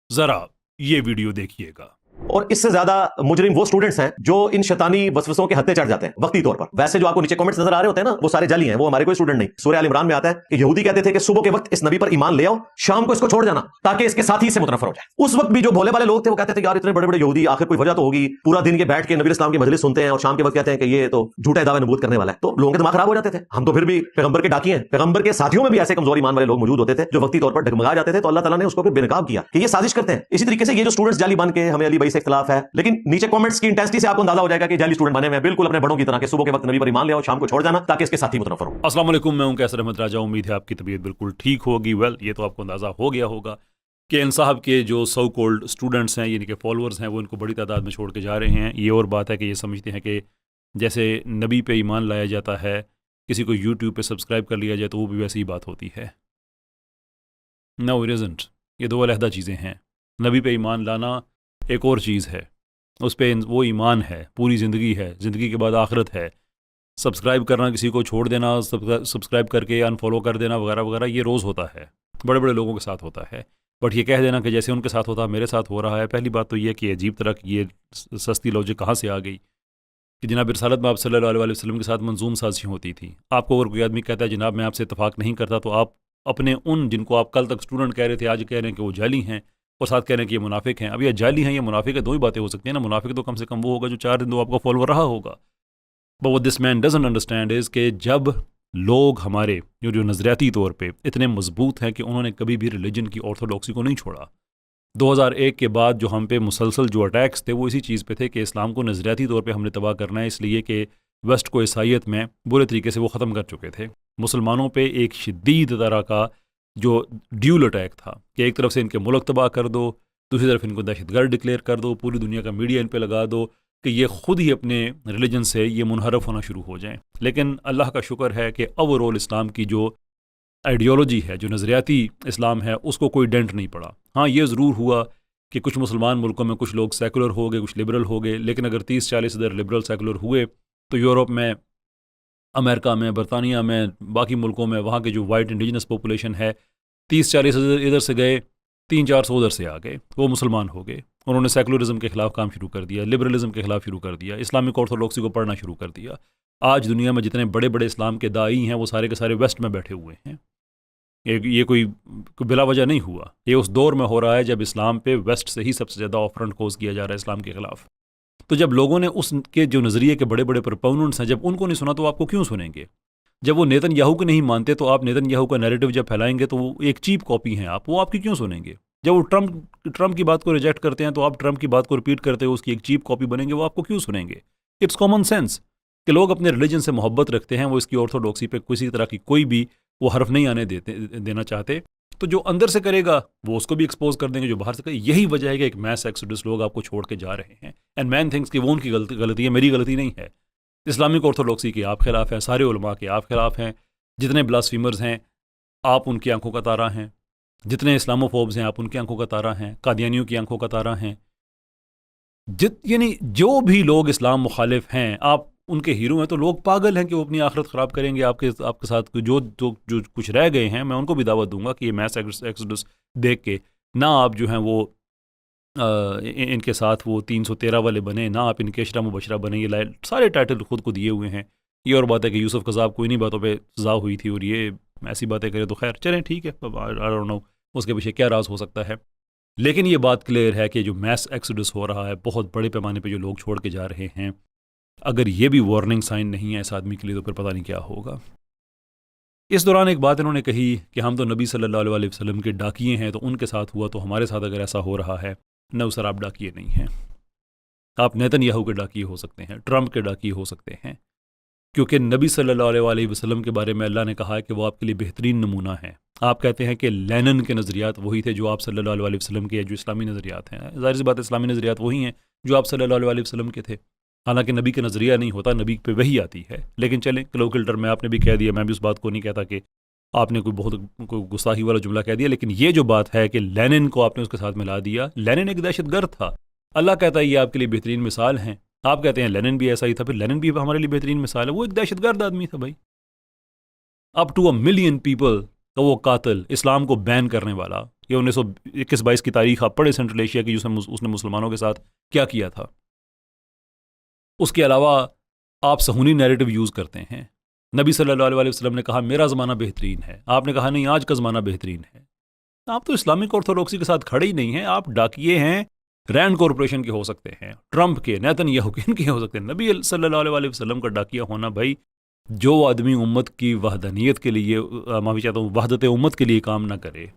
जरा ये वीडियो देखिएगा। और इससे ज्यादा मुजरिम वो स्टूडेंट्स हैं जो इन शैतानी वसवसों के हत्थे चढ़ जाते हैं वक्ती तौर पर। वैसे जो आपको नीचे कमेंट्स नजर आ रहे होते हैं ना, वो सारे जाली हैं, वो हमारे कोई स्टूडेंट नहीं। सूरह आल इमरान में आता है कि यहूदी कहते थे कि सुबह के वक्त इस नबी पर ईमान ले आओ, शाम को इसको छोड़ जाना ताकि इसके साथी इससे मुतनफर हो जाए। उस वक्त भी जो भोले वाले लोग थे वो कहते थे यार इतने बड़े बड़े यहूदी, आखिर कोई वजह तो होगी। पूरा दिन के बैठ के नबी इस्लाम की मजलिस सुनते हैं और शाम के वक्त कहते हैं कि ये तो झूठा दावा नबूवत करने वाला है। तो लोगों के दिमाग खराब हो जाते थे। हम तो फिर भी पैगंबर के डाकी हैं। पैगंबर के साथियों में भी ऐसे कमजोर ईमान वाले लोग मौजूद होते थे जो वक्ती तौर पर डगमगा जाते थे। तो अल्लाह ताला ने उसको फिर बेनकाब किया कि ये साजिश करते हैं। इसी तरीके से ये जो स्टूडेंट्स जाली बन के हमें अली भाई से इख्तिलाफ है, लेकिन नीचे कमेंट्स की इंटेंसिटी से आपको अंदाजा हो जाएगा कि जाली स्टूडेंट बने हुए हैं बिल्कुल अपने बड़ों की तरह के। सुबह के वक्त नबी पर ईमान ले आओ, शाम को छोड़ जाना ताकि इसके साथी मुतनफर हो। अस्सलाम वालेकुम, मैं हूं कैसर अहमद राजा। उम्मीद है आपकी तबीयत बिल्कुल ठीक होगी। वेल, ये तो आपको अंदाजा हो गया होगा कि इन साहब के जो सो कॉल्ड स्टूडेंट्स हैं, यानी कि फॉलोअर्स हैं, वो इनको बड़ी तादाद में छोड़ के जा रहे हैं। ये और बात है कि ये समझते हैं कि जैसे नबी पे ईमान लाया जाता है, किसी को यूट्यूब पे सब्सक्राइब कर लिया जाए तो वो भी वैसी ही बात होती है। No it isn't. ये दो अलहदा चीज़ें हैं। नबी पे ईमान लाना एक और चीज़ है, उस पर वो ईमान है, पूरी ज़िंदगी है, ज़िंदगी के बाद आखिरत है। सब्सक्राइब करना, किसी को छोड़ देना, सब्सक्राइब करके अनफॉलो कर देना वगैरह वगैरह, ये रोज़ होता है, बड़े बड़े लोगों के साथ होता है। बट ये कह देना कि जैसे उनके साथ होता है मेरे साथ हो रहा है, पहली बात तो ये कि अजीब तरह की ये सस्ती लॉजिक कहाँ से आ गई कि जनाब रिसालत में आप सल्लल्लाहु अलैहि वसल्लम के साथ मंजूम साजी होती थी। आपको अगर कोई आदमी कहता है जनाब मैं आपसे इतफाक़ नहीं करता, तो आप अपने उन जिनको आप कल तक स्टूडेंट कह रहे थे आज कह रहे हैं कि वो जाली हैं, और साथ कह रहे हैं कि ये मुनाफिक हैं। अब ये जाली हैं, ये मुनाफिक है, दो ही बातें हो सकती हैं ना। मुनाफिक तो कम से कम वो होगा जो 4 दिन तो आपका फॉलोअर रहा होगा। But what this man doesn't understand is कि जब लोग हमारे जो नज़रियाती तौर पे इतने मजबूत हैं कि उन्होंने कभी भी रिलीजन की ऑर्थोडॉक्सी को नहीं छोड़ा। 2001 के बाद जो हम पे मुसलसल जो अटैक्स थे वो इसी चीज़ पे थे कि इस्लाम को नज़रियाती तौर पे हमने तबाह करना है, इसलिए कि वेस्ट को ईसाइयत में बुरे तरीके से वो ख़त्म कर चुके थे। मुसलमानों पे एक शदीद तरह का जो ड्यूल अटैक था कि एक तरफ से इनके मुल्क तबाह कर दो, दूसरी तरफ इनको दहशतगर्द डिक्लेयर कर दो, पूरी दुनिया का मीडिया इन पे लगा दो कि ये ख़ुद ही अपने रिलीजन से ये मुनहरफ होना शुरू हो जाएं। लेकिन अल्लाह का शुक्र है कि ओवरऑल इस्लाम की जो आइडियोलॉजी है, जो नज़रियाती इस्लाम है, उसको कोई डेंट नहीं पड़ा। हाँ, ये ज़रूर हुआ कि कुछ मुसलमान मुल्कों में कुछ लोग सेकुलर हो गए, कुछ लिबरल हो गए। लेकिन अगर 30-40 इधर लिबरल सेकुलर हुए तो यूरोप में, अमेरिका में, बरतानिया में, बाकी मुल्कों में वहाँ के जो वाइट इंडिजिनस पॉपुलेशन है 30-40 इधर से गए, 300-400 उधर से आ गए, वो मुसलमान हो गए। उन्होंने सेकुलरिज्म के ख़िलाफ़ काम शुरू कर दिया, लिबरलिज्म के ख़िलाफ़ शुरू कर दिया, इस्लामिक ऑर्थोडॉक्सी को पढ़ना शुरू कर दिया। आज दुनिया में जितने बड़े बड़े इस्लाम के दाई हैं वो सारे के सारे वेस्ट में बैठे हुए हैं। ये कोई बिला वजह नहीं हुआ। ये उस दौर में हो रहा है जब इस्लाम पे वेस्ट से ही सबसे ज़्यादा ऑफरेंट कोज किया जा रहा है इस्लाम के ख़िलाफ़। तो जब लोगों ने उसके जो नज़रिए के बड़े बड़े प्रोपोनेंट्स हैं, जब उनको नहीं सुना तो आपको क्यों सुनेंगे? जब वो नेतन्याहू को नहीं मानते तो आप नेतन्याहू का नैरेटिव जब फैलाएंगे तो वो एक चीप कॉपी हैं आप, वो आपकी क्यों सुनेंगे? जब वो ट्रम्प की बात को रिजेक्ट करते हैं तो आप ट्रम्प की बात को रिपीट करते हो, उसकी एक चीप कॉपी बनेंगे, वो आपको क्यों सुनेंगे? इट्स कॉमन सेंस कि लोग अपने रिलीजन से मोहब्बत रखते हैं, वो इसकी ऑर्थोडॉक्सी पे किसी तरह की कोई भी वो हर्फ नहीं आने देना चाहते। तो जो अंदर से करेगा वो उसको भी एक्सपोज कर देंगे, जो बाहर से करेगा। यही वजह है कि एक मैस एक्सोडस लोग आपको छोड़ के जा रहे हैं। एंड मैन थिंक्स कि वो उनकी गलती है, मेरी गलती नहीं है। इस्लामिक ऑर्थोडॉक्सी के आप खिलाफ हैं, सारे उलमा के आप खिलाफ हैं, जितने ब्लास्फीमर्स हैं आप उनकी आंखों का तारा हैं, जितने इस्लामोफोब्स हैं आप उनकी आंखों का तारा हैं, कादियानियों की आंखों का तारा हैं। यानी जो भी लोग इस्लाम मुखालिफ हैं आप उनके हीरो हैं। तो लोग पागल हैं कि वो अपनी आखिरत ख़राब करेंगे आपके साथ। जो कुछ रह गए हैं मैं उनको भी दावत दूंगा कि ये मैस एक्सोडस देख के ना आप जो हैं वो इनके साथ वो 313 वाले बने, ना आप इनके अशरा मुबशरा बने। ये सारे टाइटल खुद को दिए हुए हैं। ये और बात है कि यूसुफ कज़ाब कोई नहीं बातों पे सज़ा हुई थी और ये ऐसी बातें करे तो खैर चलें, ठीक है, आई डोंट नो उसके पीछे क्या राज हो सकता है। लेकिन ये बात क्लियर है कि जो मैस एक्सोडस हो रहा है बहुत बड़े पैमाने पे जो लोग छोड़ के जा रहे हैं, अगर ये भी वार्निंग साइन नहीं है इस आदमी के लिए तो फिर पता नहीं क्या होगा। इस दौरान एक बात इन्होंने कही कि हम तो नबी सल्लल्लाहु अलैहि वसल्लम के डाकिए हैं, तो उनके साथ हुआ तो हमारे साथ अगर ऐसा हो रहा है। न सर, आप डाकिए नहीं हैं। आप नेतन्याहू के डाकिए हो सकते हैं, ट्रम्प के डाकिए हो सकते हैं, क्योंकि नबी सल्लल्लाहु अलैहि वसल्लम के बारे में अल्लाह ने कहा है कि वो आपके लिए बेहतरीन नमूना है। आप कहते हैं कि लेनिन के नज़रियात वही थे जो आप सल्लल्लाहु अलैहि वसल्लम के जो इस्लामी नज़रियात हैं। ज़ाहिर सी बात है इस्लामी नज़रियात वही हैं जो आप सल्लल्लाहु अलैहि वसल्लम के थे। हालांकि नबी का नज़रिया नहीं होता, नबी पे वही आती है। लेकिन चलें, क्लोकिल्टर में आपने भी कह दिया, मैं भी उस बात को नहीं कहता कि आपने कोई गुस्ताखी वाला जुमला कह दिया। लेकिन ये जो बात है कि लेनिन को आपने उसके साथ मिला दिया, लेनिन एक दहशतगर्द था। अल्लाह कहता है ये आपके लिए बेहतरीन मिसाल हैं। आप कहते हैं लेनिन भी ऐसा ही था, फिर लेनिन भी हमारे लिए बेहतरीन मिसाल है। वो एक दहशतगर्द आदमी था भाई। अप टू 1 मिलियन पीपल का वो कातिल, इस्लाम को बैन करने वाला, ये 1921-22 की तारीख आप पढ़े सेंट्रल एशिया की, उसने मुसलमानों के साथ क्या किया था। उसके अलावा आप सहूनी नैरेटिव यूज़ करते हैं। नबी सल्लल्लाहु अलैहि वसल्लम ने कहा मेरा ज़माना बेहतरीन है, आपने कहा नहीं आज का ज़माना बेहतरीन है। आप तो इस्लामिक ऑर्थोडॉक्सी के साथ खड़े ही नहीं हैं, आप डाकिए हैं, रैंड कॉरपोरेशन के हो सकते हैं, ट्रंप के, नेतन्याहू के, इनके हो सकते हैं। नबी सल्लल्लाहु अलैहि वसल्लम का डाकिया होना, भाई जो आदमी उम्मत की वहदनीत के लिए, माफ़ी चाहता हूँ, वहदत उम्मत के लिए काम ना करे,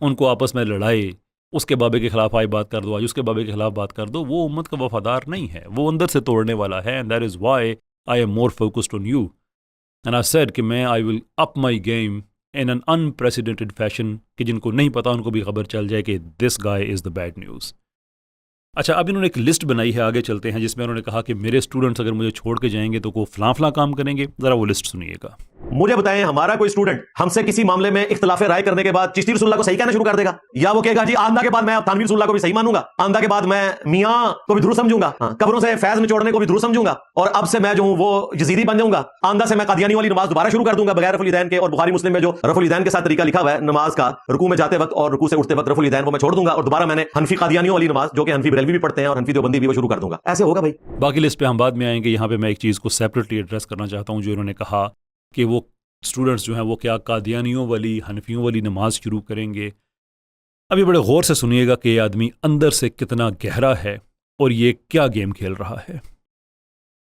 उनको आपस में लड़ाए, उसके बाबे के खिलाफ आज बात कर दो, आज उसके बाबे के खिलाफ बात कर दो, वो उम्मत का वफादार नहीं है, वो अंदर से तोड़ने वाला है। And that is why I am more focused on you and I said कि मैं I will up my game in an unprecedented fashion, कि जिनको नहीं पता उनको भी खबर चल जाए कि this guy is the bad news. अच्छा, अब इन्होंने एक लिस्ट बनाई है, आगे चलते हैं, जिसमें उन्होंने कहा कि मेरे स्टूडेंट्स अगर मुझे छोड़ के जाएंगे तो वो फलां काम करेंगे। ज़रा वो लिस्ट सुनिएगा। मुझे बताएं, हमारा कोई स्टूडेंट हमसे किसी मामले में इख्तिलाफ राय करने के बाद चिश्ती रसूलुल्लाह को सही कहना शुरू कर देगा, या वो कहेगा जी आंदा के बाद मैं थानवी रसूलुल्लाह को भी सही मानूंगा, आंदा के बाद मैं मियां को भी दुरूस्त समझूंगा, कब्रों से फैज निचोड़ने को भी दुरूस्त समझूंगा, और अब से मैं जो हूं वो यजीदी बन जाऊंगा, आंदा से मैं कादियानी वाली नमाज दोबारा शुरू कर दूंगा बगैर रफुल यदैन के। और बुखारी मुस्लिम में जो रफुल यदैन के साथ तरीका लिखा हुआ है नमाज का, रुकू में जाते वक्त और रुकू से उठते वक्त रफुल यदैन वो मैं छोड़ दूंगा, और दोबारा मैंने हनफी कादियानियों वाली नमाज जो कि हनफी बरेलवी भी पढ़ते हैं और हनफी देवबंदी भी, वो शुरू कर दूंगा। ऐसे होगा भाई। बाकी लिस्ट पे हम बाद में आएंगे। यहाँ पे मैं एक चीज़ को सेपरेटली एड्रेस करना चाहता हूँ, जो इन्होंने कहा कि वो स्टूडेंट्स जो हैं वो क्या कादियानियों वाली, हनफियों वाली नमाज शुरू करेंगे। अभी बड़े गौर से सुनिएगा कि ये आदमी अंदर से कितना गहरा है और ये क्या गेम खेल रहा है।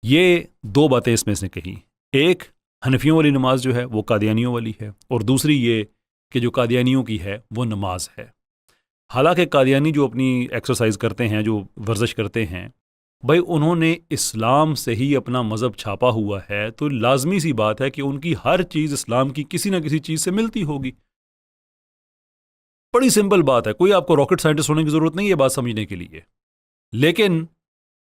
ये दो बातें इसमें से कही, एक हनफियों वाली नमाज जो है वो कादियानियों वाली है, और दूसरी ये कि जो कादियानियों की है वो नमाज है। हालांकि कादियानी जो अपनी एक्सरसाइज करते हैं, जो वर्जिश करते हैं, भाई उन्होंने इस्लाम से ही अपना मज़हब छापा हुआ है, तो लाजमी सी बात है कि उनकी हर चीज़ इस्लाम की किसी ना किसी चीज़ से मिलती होगी। बड़ी सिंपल बात है, कोई आपको रॉकेट साइंटिस्ट होने की ज़रूरत नहीं है बात समझने के लिए। लेकिन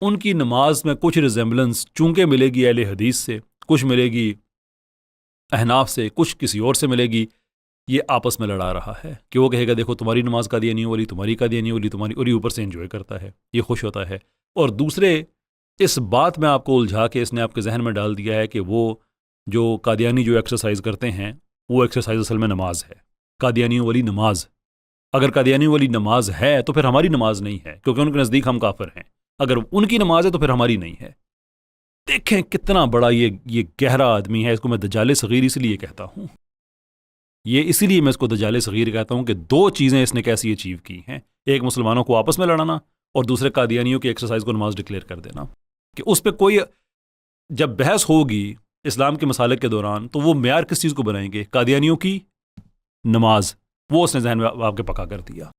उनकी नमाज में कुछ रिजेंबलेंस चूंकि मिलेगी अहले हदीस से, कुछ मिलेगी अहनाफ से, कुछ किसी और से मिलेगी। ये आपस में लड़ा रहा है कि वो कहेगा देखो तुम्हारी नमाज कादियानियों वाली, तुम्हारी कादियानियों वाली, तुम्हारी, और ये ऊपर से एंजॉय करता है, ये खुश होता है। और दूसरे इस बात में आपको उलझा के इसने आपके जहन में डाल दिया है कि वो जो कादियानी जो एक्सरसाइज करते हैं वो एक्सरसाइज असल में नमाज है, कादियानियों वाली नमाज। अगर कादियानियों वाली नमाज है तो फिर हमारी नमाज नहीं है, क्योंकि उनके नज़दीक हम काफिर हैं। अगर उनकी नमाज है तो फिर हमारी नहीं है। देखें कितना बड़ा ये गहरा आदमी है। इसको मैं दजाले सगीर इसलिए कहता हूँ, ये इसीलिए मैं इसको दजाले सगीर कहता हूँ कि दो चीज़ें इसने कैसी अचीव की हैं, एक मुसलमानों को आपस में लड़ाना और दूसरे कादियानियों की एक्सरसाइज को नमाज डिक्लेयर कर देना। कि उस पर कोई जब बहस होगी इस्लाम के मसालिक के दौरान तो वो म्यार किस चीज़ को बनाएंगे, कादियानियों की नमाज। वो उसने जहन में आपके पका कर दिया।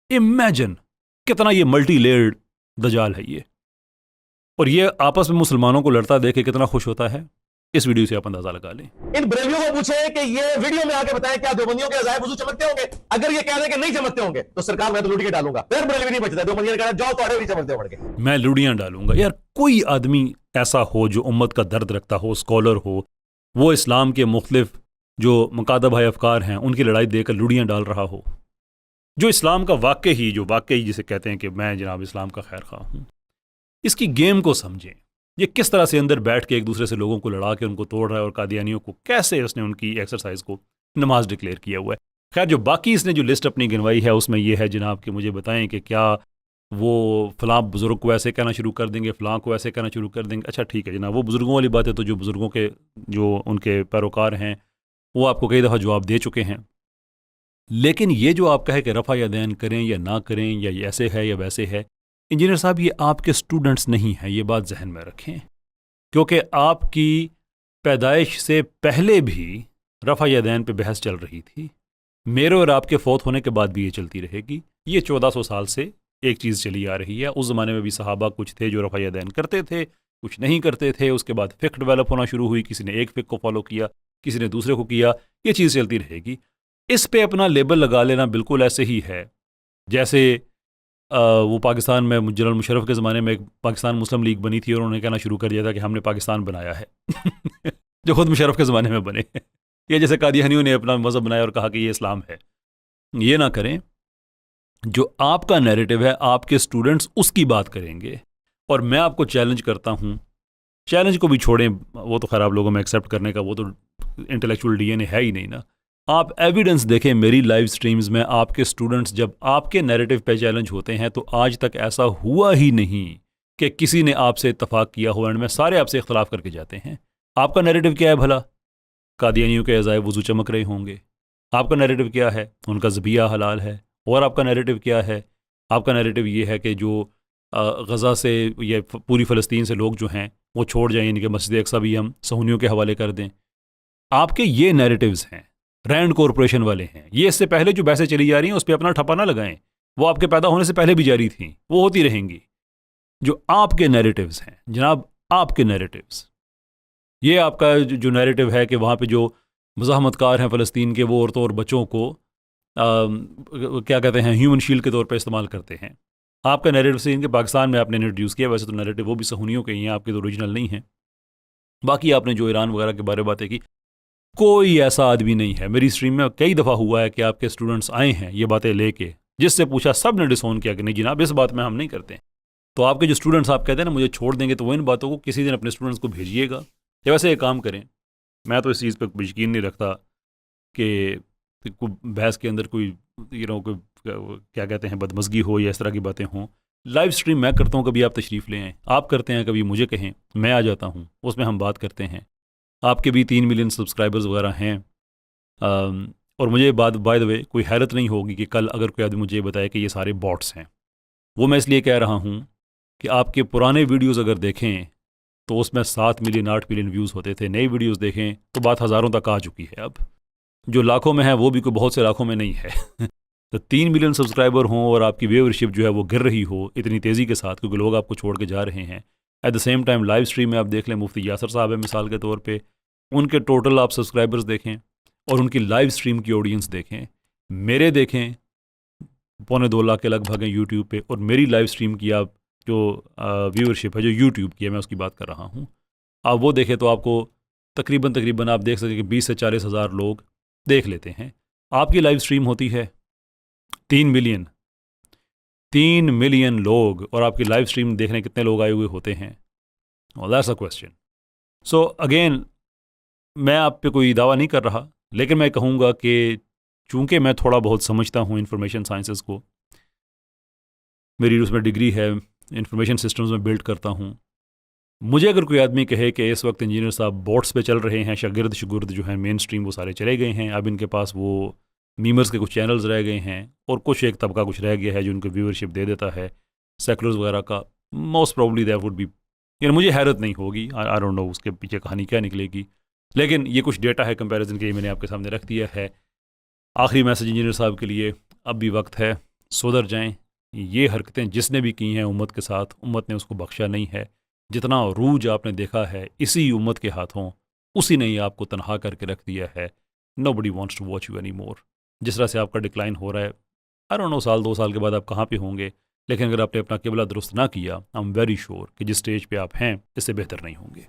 इमेजिन कितना ये मल्टी लेयर्ड दजाल है ये, और ये आपस में मुसलमानों को लड़ता देख के कितना खुश होता है। इस वीडियो से आप अंदाजा लगा लें। इन बरेलियों को पूछे कि ये वीडियो में आके बताएं क्या देवबंदियों के अजायब वजू चमकते होंगे। अगर ये कह दें कि नहीं चमकते होंगे तो सरकार मैं तो लूट के डालूंगा, फिर बरेली नहीं बचता। देवबंदियों ने कहा जाओ तोड़े भी चमकते होंगे, मैं लुड़ियां डालूंगा। यार कोई आदमी ऐसा हो जो उम्मत का दर्द रखता हो, स्कॉलर हो, वो इस्लाम के मुख्तलिफ जो मुकादब है अफकार हैं उनकी लड़ाई देकर लुड़ियां डाल रहा हो, जो इस्लाम का वाकई जिसे कहते हैं कि मैं जनाब इस्लाम का खैर खा हूँ। इसकी गेम को समझें, ये किस तरह से अंदर बैठ के एक दूसरे से लोगों को लड़ा के उनको तोड़ रहा है, और कादियानियों को कैसे उसने उनकी एक्सरसाइज को नमाज डिक्लेयर किया हुआ है। खैर जो बाकी इसने जो लिस्ट अपनी गिनवाई है उसमें यह है जनाब कि मुझे बताएं कि क्या वो फ़लाँ बुज़ुर्ग को ऐसे कहना शुरू कर देंगे, फ़लाँ को ऐसे कहना शुरू कर देंगे। अच्छा ठीक है जनाब, वो बुज़ुर्गों वाली बात है तो जो बुज़ुर्गों के जो उनके पैरोकार हैं वो आपको कई दफ़ा जवाब दे चुके हैं। लेकिन ये जो आप कहे कि रफ़ा यदैन करें या ना करें, या ये ऐसे है या वैसे है, इंजीनियर साहब ये आपके स्टूडेंट्स नहीं हैं, ये बात जहन में रखें। क्योंकि आपकी पैदाइश से पहले भी रफ़ा यदैन पे बहस चल रही थी, मेरे और आपके फौत होने के बाद भी ये चलती रहेगी। ये 1400 साल से एक चीज़ चली आ रही है। उस ज़माने में भी सहाबा कुछ थे जो रफ़ा यदैन करते थे, कुछ नहीं करते थे। उसके बाद फ़िक्र डेवलप होना शुरू हुई, किसी ने एक फ़िक्र को फॉलो किया, किसी ने दूसरे को किया। ये चीज़ चलती रहेगी। इस पे अपना लेबल लगा लेना बिल्कुल ऐसे ही है जैसे वो पाकिस्तान में जनरल मुशर्रफ के ज़माने में एक पाकिस्तान मुस्लिम लीग बनी थी और उन्होंने कहना शुरू कर दिया था कि हमने पाकिस्तान बनाया है जो खुद मुशर्रफ के ज़माने में बने। या जैसे कादियानियों ने अपना मज़हब बनाया और कहा कि ये इस्लाम है। ये ना करें। जो आपका नैरेटिव है आपके स्टूडेंट्स उसकी बात करेंगे। और मैं आपको चैलेंज करता हूँ, चैलेंज को भी छोड़ें, वो तो खैर आप लोगों में एक्सेप्ट करने का वो तो इंटेलेक्चुअल डीएनए है ही नहीं ना। आप एविडेंस देखें मेरी लाइव स्ट्रीम्स में, आपके स्टूडेंट्स जब आपके नैरेटिव पे चैलेंज होते हैं तो आज तक ऐसा हुआ ही नहीं कि किसी ने आपसे इत्तफाक किया हो, एंड में सारे आपसे इख्तलाफ करके जाते हैं। आपका नैरेटिव क्या है भला? कादियानियों के अज़ाए वज़ू चमक रहे होंगे। आपका नैरेटिव क्या है? उनका ज़बिया हलाल है। और आपका नैरेटिव क्या है? आपका नैरेटिव ये है कि जो गज़ा से या पूरी फ़लस्तीन से लोग जो हैं वो छोड़ जाएं, यानी कि मस्जिद अक्सा भी हम सहूनियों के हवाले कर दें। आपके ये नैरेटिव्स हैं, रैंड कॉरपोरेशन वाले हैं। ये इससे पहले जो बहसें चली जा रही हैं उस पर अपना ठप्पा ना लगाएं, वो आपके पैदा होने से पहले भी जारी थी, वो होती रहेंगी। जो आपके नैरेटिव्स हैं जनाब, आपके नैरेटिव्स, ये आपका जो नैरेटिव है कि वहाँ पे जो मज़ाहमतकार हैं फ़लस्तीन के, वो औरतों और बच्चों को क्या कहते हैं, ह्यूमन शील्ड के तौर पे इस्तेमाल करते हैं। आपका नैरेटिव से इनके पाकिस्तान में आपने इंट्रोड्यूस किया, वैसे तो नैरेटिव वो भी सहूनियों के ही हैं, आपके तो ओरिजिनल नहीं हैं। बाकी आपने जो ईरान वगैरह के बारे में बातें की, कोई ऐसा आदमी नहीं है। मेरी स्ट्रीम में कई दफ़ा हुआ है कि आपके स्टूडेंट्स आए हैं ये बातें लेके, जिससे पूछा सब ने डिसोन किया कि नहीं जनाब इस बात में हम नहीं करते। तो आपके जो स्टूडेंट्स आप कहते हैं ना मुझे छोड़ देंगे, तो वो इन बातों को किसी दिन अपने स्टूडेंट्स को भेजिएगा, या वैसे एक काम करें, मैं तो इस चीज़ पर यकीन नहीं रखता कि बहस के अंदर कोई कोई क्या कहते हैं बदमज़गी हो या इस तरह की बातें हों। लाइव स्ट्रीम मैं करता हूँ, कभी आप तशरीफ़ ले आएँ, आप करते हैं, कभी मुझे कहें, मैं आ जाता हूँ, उसमें हम बात करते हैं। आपके भी 3 मिलियन सब्सक्राइबर्स वगैरह हैं। और मुझे बाय द वे कोई हैरत नहीं होगी कि कल अगर कोई आदमी मुझे बताए कि ये सारे बॉट्स हैं। वो मैं इसलिए कह रहा हूँ कि आपके पुराने वीडियोज़ अगर देखें तो उसमें 7 मिलियन 8 मिलियन व्यूज़ होते थे। नई वीडियोज़ देखें तो बात हज़ारों तक आ चुकी है। अब जो लाखों में है वो भी कोई बहुत से लाखों में नहीं है। तो 3 मिलियन सब्सक्राइबर हों और आपकी व्यूअरशिप जो है वो गिर रही हो इतनी तेज़ी के साथ, क्योंकि लोग आपको छोड़ के जा रहे हैं। At the same time live stream में आप देख लें, मुफ्ती यासर साहब है मिसाल के तौर पे, उनके टोटल आप सब्सक्राइबर्स देखें और उनकी लाइव स्ट्रीम की ऑडियंस देखें, मेरे देखें 2.25 लाख के लगभग हैं यूट्यूब पे, और मेरी लाइव स्ट्रीम की आप जो व्यूअरशिप है जो यूट्यूब की है, मैं उसकी बात कर रहा हूँ, आप वो देखें तो आपको तकरीबन आप देख सकें कि 20 से 40 हज़ार लोग देख लेते हैं। आपकी लाइव स्ट्रीम होती है 3 मिलियन लोग, और आपकी लाइव स्ट्रीम देखने कितने लोग आए हुए होते हैं? That's a question. So again, मैं आप पे कोई दावा नहीं कर रहा, लेकिन मैं कहूँगा कि चूँकि मैं थोड़ा बहुत समझता हूँ इंफॉर्मेशन साइंसेस को, मेरी उसमें डिग्री है, इंफॉर्मेशन सिस्टम्स में बिल्ड करता हूँ। मुझे अगर कोई आदमी कहे कि इस वक्त इंजीनियर साहब बोट्स पे चल रहे हैं, शागिर्द जो हैं मेन स्ट्रीम वो सारे चले गए हैं, अब इनके पास वो मीमर्स के कुछ चैनल्स रह गए हैं और कुछ एक तबका कुछ रह गया है जो उनको व्यूअरशिप दे देता है सेकुलर्स वगैरह का, most probably that would be, मुझे हैरत नहीं होगी, आई डोंट नो उसके पीछे कहानी क्या निकलेगी, लेकिन ये कुछ डेटा है कंपैरिजन के लिए मैंने आपके सामने रख दिया है। आखिरी मैसेज इंजीनियर साहब के लिए, अब भी वक्त है, सुधर जाएँ। ये हरकतें जिसने भी की हैं उम्मत के साथ, उम्मत ने उसको बख्शा नहीं है। जितना अरूज आपने देखा है इसी उम्मत के हाथों, उसी ने ही आपको तनहा करके रख दिया है। Nobody wants to watch you any more. जिस तरह से आपका डिक्लाइन हो रहा है, आई डोंट नो 1-2 साल के बाद आप कहाँ पे होंगे, लेकिन अगर आपने अपना किबला दुरुस्त ना किया, आई एम वेरी श्योर कि जिस स्टेज पे आप हैं इससे बेहतर नहीं होंगे।